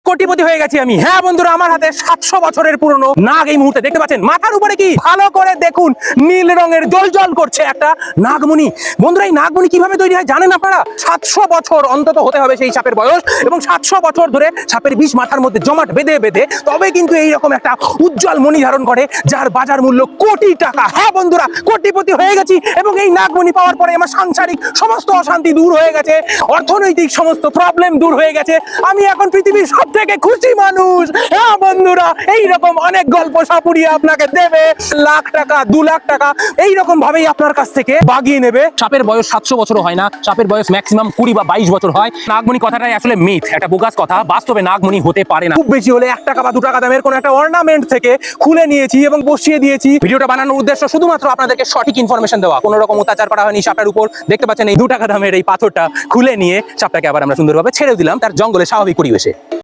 কোটিপতি হয়ে গেছি আমি। হ্যাঁ বন্ধুরা, আমার হাতে 700 বছরের পুরনো নাগ এই মুহূর্তে দেখতে পাচ্ছেন। মাথার উপরে কি ভালো করে দেখুন, নীল রঙের জ্বলজ্বল করছে একটা নাগমণি। বন্ধুরা, এই নাগমণি কিভাবে তৈরি হয় জানেন আপনারা? 700 বছর অন্তত হতে হবে সেই সাপের বয়স, এবং 700 বছর ধরে সাপের বিষ মাথার মধ্যে জমাট বেঁধে বেঁধে তবে কিন্তু এইরকম একটা উজ্জ্বল মণি ধারণ করে, যার বাজার মূল্য কোটি টাকা। হ্যাঁ বন্ধুরা, কোটিপতি হয়ে গেছি, এবং এই নাগমণি পাওয়ার পরে আমার সাংসারিক সমস্ত অশান্তি দূর হয়ে গেছে, অর্থনৈতিক সমস্ত প্রবলেম দূর হয়ে গেছে। আমি এখন পৃথিবীর সব থেকে খুশি মানুষ। হ্যাঁ বন্ধুরা, এইরকম অনেক গল্প সাপুড়িয়ে আপনাকে দেবে, লাখ টাকা 2 লাখ টাকা এইরকম ভাবেই আপনার কাছ থেকে বাগিয়ে নেবে। সাপের বয়স 700 বছরও হয় না, সাপের বয়স ম্যাক্সিমাম 20 বা 22 বছর হয়। নাগমণি কথাটাই আসলে মিথ, একটা বোগাস কথা। বাস্তবে নাগমণি হতে পারে না। খুব বেশি হলে 1 টাকা বা 2 টাকা দামের কোনো একটা অর্নামেন্ট থেকে খুলে নিয়েছি এবং বসিয়ে দিয়েছি। ভিডিওটা বানানোর উদ্দেশ্য শুধুমাত্র আপনাদেরকে সঠিক ইনফরমেশন দেওয়া, কোনো রকম অত্যাচার করা হয়নি সাপের উপর। দেখতে পাচ্ছেন এই 2 টাকা দামের এই পাথরটা খুলে নিয়ে সাপটাকে আবার আমরা সুন্দরভাবে ছেড়ে দিলাম তার জঙ্গলে স্বাভাবিক পরিবেশে।